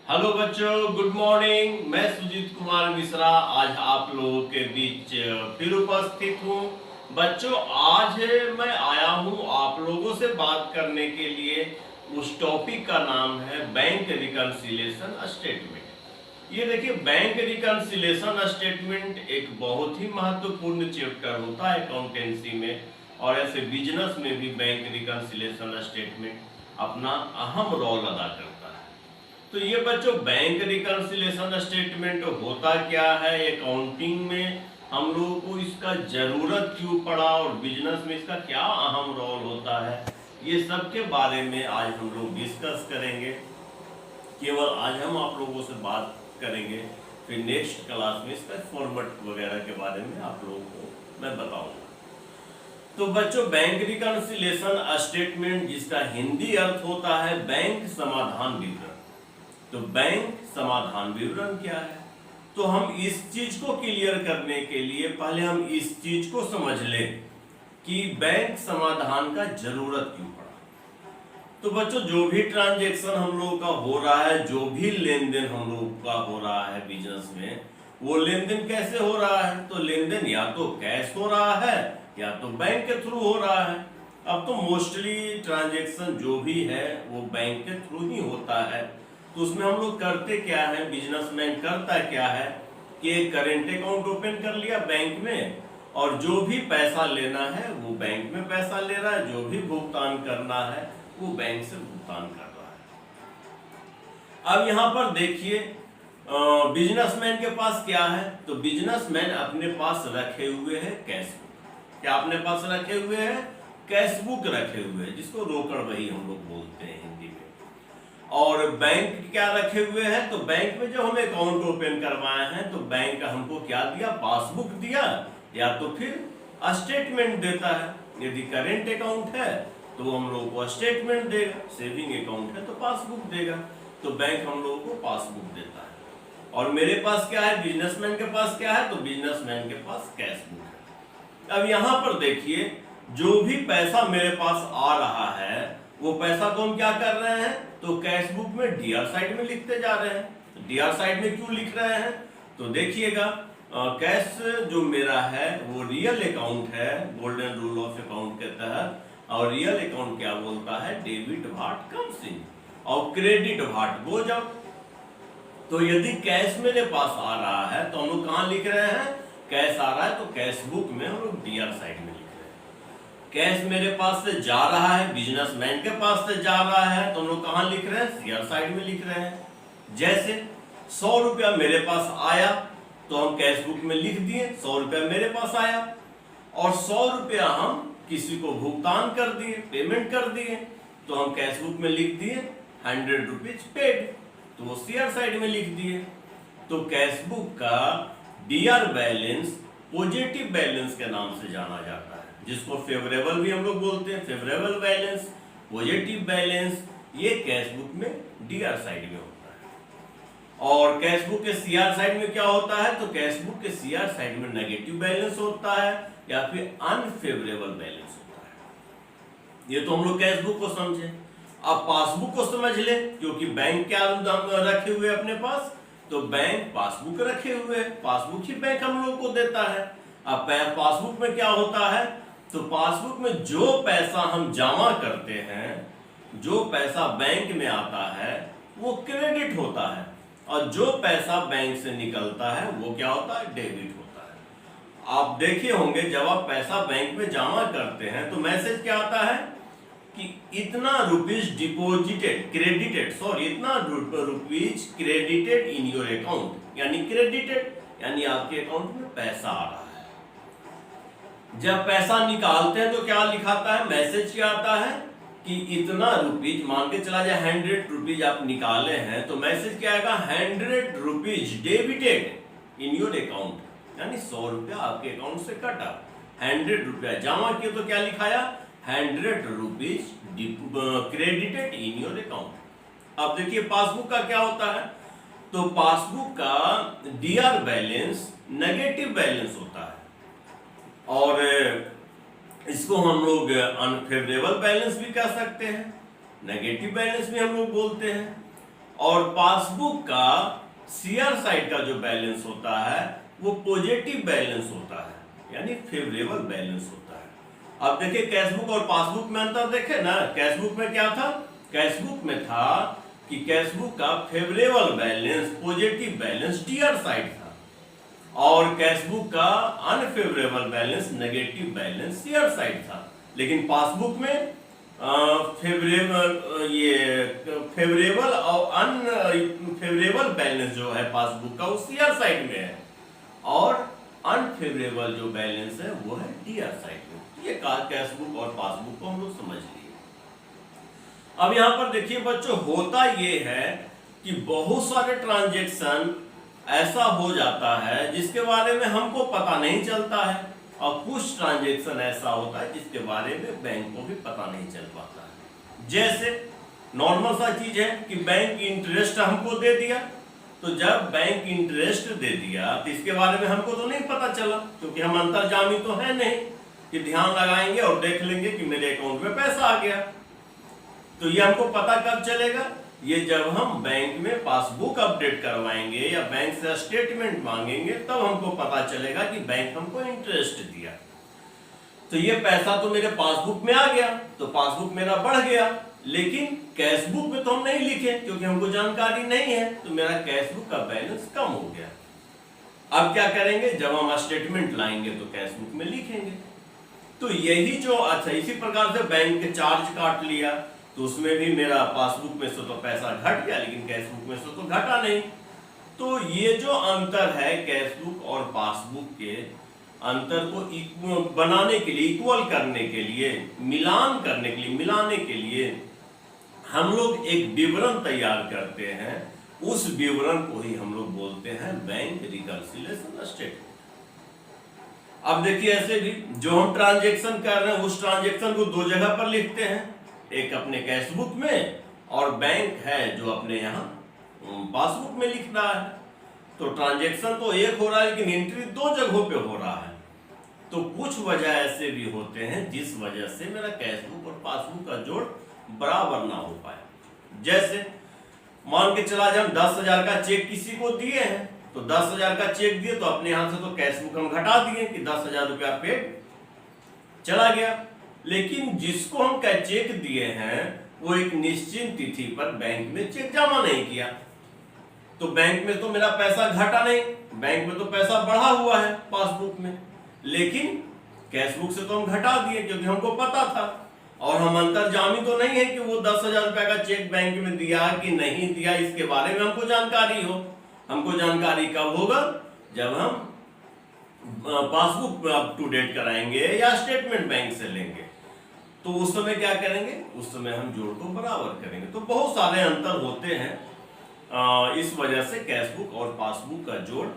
Hello बच्चों, good morning. मैं सुजीत कुमार मिश्रा आज आप लोगों के बीच फिर उपस्थित हूँ। बच्चों, आज मैं आया हूँ आप लोगों से बात करने के लिए। उस टॉपिक का नाम है बैंक रिकन्सिलिएशन स्टेटमेंट। ये देखिए, बैंक रिकन्सिलिएशन स्टेटमेंट एक बहुत ही महत्वपूर्ण चैप्टर होता है अकाउंटेंसी में, और ऐसे बिजनेस में भी बैंक रिकन्सिलिएशन स्टेटमेंट अपना अहम रोल अदा करता है। तो ये बच्चों, बैंक रिकन्सिलिएशन स्टेटमेंट होता क्या है, अकाउंटिंग में हम लोगों को इसका जरूरत क्यों पड़ा और बिजनेस में इसका क्या अहम रोल होता है, ये सब के बारे में आज हम लोग डिस्कस करेंगे। केवल आज हम आप लोगों से बात करेंगे, फिर नेक्स्ट क्लास में इसका फॉर्मेट वगैरह के बारे में आप लोगों को मैं बताऊंगा। तो बच्चों, बैंक रिकन्सिलिएशन स्टेटमेंट जिसका हिंदी अर्थ होता है बैंक समाधान विवरण। तो बैंक समाधान विवरण क्या है, तो हम इस चीज को क्लियर करने के लिए पहले हम इस चीज को समझ लें कि बैंक समाधान का जरूरत क्यों पड़ा। तो बच्चों, जो भी ट्रांजैक्शन हम लोगों का हो रहा है, जो भी लेन देन हम लोगों का हो रहा है बिजनेस में, वो लेन देन कैसे हो रहा है, तो लेन देन या तो कैश हो रहा है या तो बैंक के थ्रू हो रहा है। अब तो मोस्टली ट्रांजैक्शन जो भी है वो बैंक के थ्रू ही होता है। तो उसमें हम लोग करते क्या है, बिजनेसमैन करता क्या है कि एक करेंट अकाउंट ओपन कर लिया बैंक में, और जो भी पैसा लेना है वो बैंक में पैसा ले रहा है, जो भी भुगतान करना है वो बैंक से भुगतान कर रहा है। अब यहाँ पर देखिए, बिजनेसमैन के पास क्या है, तो बिजनेसमैन अपने पास रखे हुए है कैश बुक। क्या अपने पास रखे हुए है, कैश बुक रखे हुए है, जिसको रोकड़ बही हम लोग बोलते हैं हिंदी में। और बैंक क्या रखे हुए हैं, तो बैंक में जो हम अकाउंट ओपन करवाए हैं तो बैंक हमको क्या दिया, पासबुक दिया या तो फिर स्टेटमेंट देता है। यदि करेंट अकाउंट है तो हम लोगों को स्टेटमेंट देगा, सेविंग अकाउंट है तो पासबुक देगा। तो बैंक हम लोगों को पासबुक देता है। और मेरे पास क्या है, बिजनेसमैन के पास क्या है, तो बिजनेसमैन के पास कैश बुक है। अब यहाँ पर देखिए, जो भी पैसा मेरे पास आ रहा है वो पैसा को हम क्या कर रहे हैं, तो कैश बुक में डीआर साइड में लिखते जा रहे हैं। डीआर साइड में क्यों लिख रहे हैं, तो देखिएगा, कैश जो मेरा है वो रियल अकाउंट है गोल्डन रूल ऑफ अकाउंट के तहत। और रियल अकाउंट क्या बोलता है, डेबिट भाट कम्स इन और क्रेडिट भाट गोज आउट। तो यदि कैश मेरे पास आ रहा है तो हम लोग कहाँ लिख रहे हैं, कैश आ रहा है तो कैश बुक में हम लोग डीआर साइड में लिख रहे हैं। कैश मेरे पास से जा रहा है, बिजनेसमैन के पास से जा रहा है, तो हम लोग कहाँ लिख रहे हैं, सीआर साइड में लिख रहे हैं। जैसे 100 रुपया मेरे पास आया तो हम कैश बुक में लिख दिए 100 रुपया मेरे पास आया, और 100 रुपया हम किसी को भुगतान कर दिए, पेमेंट कर दिए, तो हम कैश बुक में लिख दिए 100 रुपीज पेड, तो वो सीआर साइड में लिख दिए। तो कैश बुक का डीआर बैलेंस पॉजिटिव बैलेंस के नाम से जाना जाता है, जिसको फेवरेबल भी हम लोग बोलते हैं, फेवरेबल बैलेंस, पॉजिटिव बैलेंस, ये कैश बुक में डीआर साइड में होता है। और कैश बुक के सीआर साइड में क्या होता है, तो कैश बुक के सीआर साइड में नेगेटिव बैलेंस होता है या फिर अनफेवरेबल बैलेंस होता है। ये तो हम लोग कैश बुक को समझे। अब पासबुक को समझ ले, क्योंकि बैंक क्या रखे हुए अपने पास, तो बैंक पासबुक रखे हुए, पासबुक ही बैंक हम लोग को देता है। अब पासबुक में क्या होता है, तो पासबुक में जो पैसा हम जमा करते हैं, जो पैसा बैंक में आता है वो क्रेडिट होता है, और जो पैसा बैंक से निकलता है वो क्या होता है, डेबिट होता है। आप देखे होंगे, जब आप पैसा बैंक में जमा करते हैं तो मैसेज क्या आता है कि इतना रुपीज डिपॉजिटेड क्रेडिटेड, सॉरी, इतना rupees credited in your account, यानी क्रेडिटेड यानी आपके अकाउंट में पैसा आ रहा है। जब पैसा निकालते हैं तो क्या लिखाता है, मैसेज क्या आता है कि इतना रुपीज, मान के चला जाए 100 रुपीज आप निकाले हैं, तो मैसेज क्या आएगा, 100 rupees debited in your account, यानी 100 रुपया आपके अकाउंट से कटा। 100 रुपया जमा किए तो क्या लिखाया, 100 rupees credited in your account. अब देखिए पासबुक का क्या होता है, तो पासबुक का डीआर बैलेंस नेगेटिव बैलेंस होता है, और इसको हम लोग अनफेवरेबल बैलेंस भी कह सकते हैं, नेगेटिव बैलेंस भी हम लोग बोलते हैं। और पासबुक का शेयर साइड का जो बैलेंस होता है वो पॉजिटिव बैलेंस होता है, यानी फेवरेबल बैलेंस होता है। अब देखिए कैशबुक और पासबुक में अंतर देखे ना। कैशबुक में क्या था, कैशबुक में था कि कैशबुक का favourable balance positive balance dear side था, और कैशबुक का unfavourable balance negative balance share side था। लेकिन पासबुक में फेवरेबल और अनफेवरेबल बैलेंस जो है पासबुक का वो शेयर साइड में है, और अनफेवरेबल जो बैलेंस है वो है डियर साइड में। ये कैशबुक और पासबुक को हम लोग समझ लिए। अब यहां पर देखिए बच्चों, होता ये है कि बहुत सारे ट्रांजैक्शन ऐसा हो जाता है जिसके बारे में हमको पता नहीं चलता है, और कुछ ट्रांजैक्शन ऐसा होता है जिसके बारे में बैंक को भी पता नहीं चल पाता है। जैसे नॉर्मल सा चीज है कि बैंक इंटरेस्ट हमको दे दिया, तो जब बैंक इंटरेस्ट दे दिया तो इसके बारे में हमको तो नहीं पता चला, क्योंकि हम अंतर्जामी तो है नहीं कि ध्यान लगाएंगे और देख लेंगे कि मेरे अकाउंट में पैसा आ गया। तो ये हमको पता कब चलेगा, ये जब हम बैंक में पासबुक अपडेट करवाएंगे या बैंक से स्टेटमेंट मांगेंगे, तब हमको पता चलेगा कि बैंक हमको इंटरेस्ट दिया। तो ये पैसा तो मेरे पासबुक में आ गया, तो पासबुक मेरा बढ़ गया, लेकिन कैशबुक में तो हम नहीं लिखे क्योंकि हमको जानकारी नहीं है, तो मेरा कैशबुक का बैलेंस कम हो गया। अब क्या करेंगे, जब हम स्टेटमेंट लाएंगे तो कैशबुक में लिखेंगे। तो यही जो अच्छा, इसी प्रकार से बैंक के चार्ज काट लिया, तो उसमें भी मेरा पासबुक में से तो पैसा घट गया, लेकिन कैशबुक में से तो घटा नहीं। तो ये जो अंतर है कैशबुक और पासबुक के अंतर को बनाने के लिए, इक्वल करने के लिए, मिलान करने के लिए, मिलाने के लिए हम लोग एक विवरण तैयार करते हैं। उस विवरण को ही हम लोग बोलते हैं बैंक रिकंसिलिएशन स्टेटमेंट। अब देखिए ऐसे भी जो हम ट्रांजैक्शन कर रहे हैं उस ट्रांजैक्शन को दो जगह पर लिखते हैं, एक अपने कैशबुक में, और बैंक है जो अपने यहाँ पासबुक में लिख रहा है। तो ट्रांजैक्शन तो एक हो रहा है, लेकिन एंट्री दो जगहों पे हो रहा है। तो कुछ वजह ऐसे भी होते हैं जिस वजह से मेरा कैशबुक और पासबुक का जोड़ बराबर ना हो पाए। जैसे मान के चला जाए हम 10,000 का चेक किसी को दिए हैं, तो 10,000 का चेक दिए तो अपने यहां से तो कैशबुक हम घटा दिए कि 10,000 रुपया पेड चला गया, लेकिन जिसको हम चेक दिए हैं वो एक निश्चित तिथि पर बैंक में चेक जमा नहीं किया, तो बैंक में तो मेरा पैसा घटा नहीं, बैंक में तो पैसा बढ़ा हुआ है पासबुक में, लेकिन कैशबुक से तो हम घटा दिए क्योंकि हमको पता था, और हम अंतर्जामी तो नहीं है कि वो 10,000 रुपया का चेक बैंक में दिया कि नहीं दिया, इसके बारे में हमको जानकारी हो। हमको जानकारी कब होगा, जब हम पासबुक अप टू डेट कराएंगे या स्टेटमेंट बैंक से लेंगे, तो उस समय क्या करेंगे, उस समय हम जोड़ को बराबर करेंगे। तो बहुत सारे अंतर होते हैं, इस वजह से कैशबुक और पासबुक का जोड़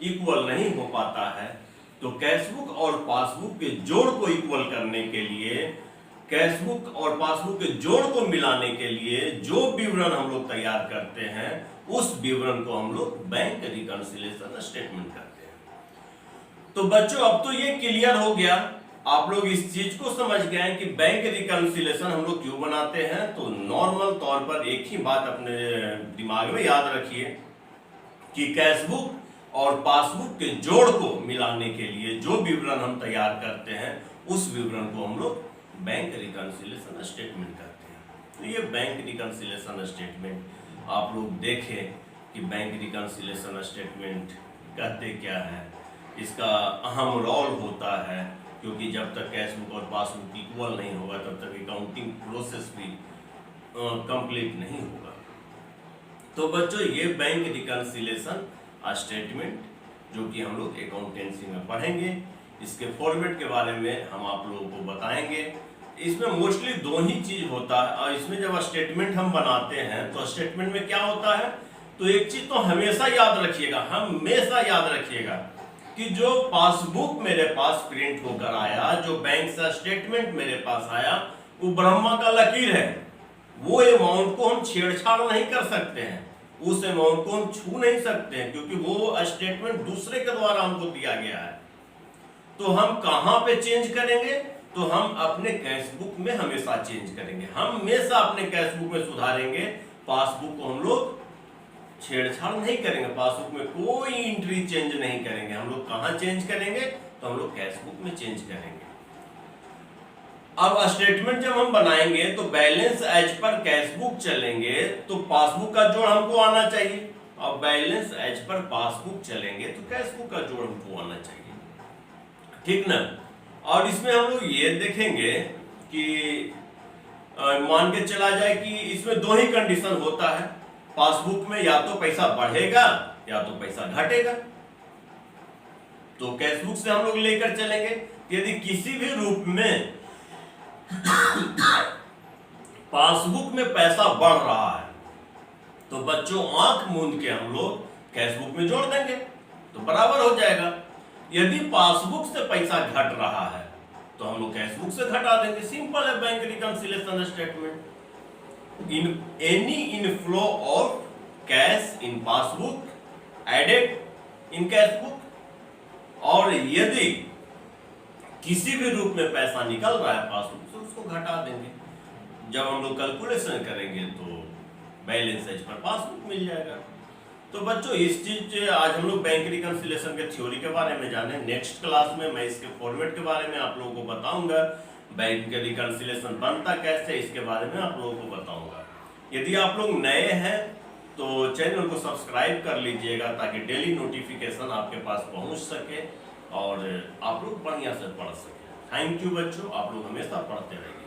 इक्वल नहीं हो पाता है। तो कैशबुक और पासबुक के जोड़ को इक्वल करने के लिए, कैशबुक और पासबुक के जोड़ को मिलाने के लिए जो विवरण हम लोग तैयार करते हैं, उस विवरण को हम लोग बैंक रिकंसिलिएशन स्टेटमेंट करते हैं। तो बच्चों अब तो ये क्लियर हो गया, आप लोग इस चीज को समझ गए हैं कि बैंक रिकंसिलिएशन हम लोग क्यों बनाते हैं। तो नॉर्मल तौर पर एक ही बात अपने दिमाग में याद रखिए कि कैशबुक और पासबुक के जोड़ को मिलाने के लिए जो विवरण हम तैयार करते हैं, उस विवरण को हम लोग बैंक रिकंसिलिएशन स्टेटमेंट करते हैं। तो ये बैंक रिकंसिलिएशन स्टेटमेंट आप लोग देखें कि बैंक रिकंसिलिएशन स्टेटमेंट कहते क्या है, इसका अहम रोल होता है, क्योंकि जब तक कैशबुक और पासबुक इक्वल नहीं होगा तब तक अकाउंटिंग प्रोसेस भी कंप्लीट नहीं होगा। तो बच्चों ये बैंक रिकंसिलिएशन स्टेटमेंट जो कि हम लोग अकाउंटेंसी में पढ़ेंगे, इसके फॉर्मेट के बारे में हम आप लोगों को बताएंगे। इसमें मोस्टली दो ही चीज होता है, और इसमें जब स्टेटमेंट हम बनाते हैं तो स्टेटमेंट में क्या होता है, तो एक चीज तो हमेशा याद रखिएगा, हमेशा याद रखिएगा कि जो पासबुक मेरे पास प्रिंट होकर आया, जो बैंक से स्टेटमेंट मेरे पास आया, वो ब्रह्मा का लकीर है। वो अमाउंट को हम छेड़छाड़ नहीं कर सकते हैं, उस अमाउंट को हम छू नहीं सकते हैं, क्योंकि वो स्टेटमेंट दूसरे के द्वारा हमको दिया गया है। तो हम कहां पे चेंज करेंगे, तो हम अपने कैशबुक में हमेशा चेंज करेंगे, हम हमेशा अपने कैशबुक में सुधारेंगे पासबुक को हम लोग छेड़छाड़ नहीं करेंगे, पासबुक में कोई एंट्री चेंज नहीं करेंगे। हम लोग कहाँ चेंज करेंगे? तो हम लोग कैशबुक में चेंज करेंगे। अब स्टेटमेंट जब हम बनाएंगे तो बैलेंस एज पर कैशबुक चलेंगे तो पासबुक का जोड़ हमको आना चाहिए। अब बैलेंस एज पर पासबुक चलेंगे तो कैशबुक का जोड़ हमको आना चाहिए, ठीक ना। और इसमें हम लोग ये देखेंगे कि मान के चला जाए कि इसमें दो ही कंडीशन होता है पासबुक में, या तो पैसा बढ़ेगा या तो पैसा घटेगा। तो कैशबुक से हम लोग लेकर चलेंगे, यदि किसी भी रूप में पासबुक में पैसा बढ़ रहा है तो बच्चों आंख मूंद के हम लोग कैशबुक में जोड़ देंगे तो बराबर हो जाएगा। यदि पासबुक से पैसा घट रहा है तो हम लोग कैशबुक से घटा देंगे। सिंपल है bank reconciliation statement. In any inflow of cash in passbook added in cashbook, और यदि किसी भी रूप में पैसा निकल रहा है पासबुक से उसको घटा देंगे। जब हम लोग कैलकुलेशन करेंगे तो बैलेंस एज पर पासबुक मिल जाएगा। तो बच्चों इस चीज आज हम लोग बैंक रिकंसिलिएशन के थ्योरी के बारे में जाने। नेक्स्ट क्लास में मैं इसके फॉर्मेट के बारे में आप लोगों को बताऊंगा, बैंक रिकंसिलिएशन बनता कैसे इसके बारे में आप लोगों को बताऊंगा। यदि आप लोग नए हैं तो चैनल को सब्सक्राइब कर लीजिएगा ताकि डेली नोटिफिकेशन आपके पास पहुंच सके और आप लोग बढ़िया से पढ़ सके। थैंक यू बच्चों, आप लोग हमेशा पढ़ते रहिए।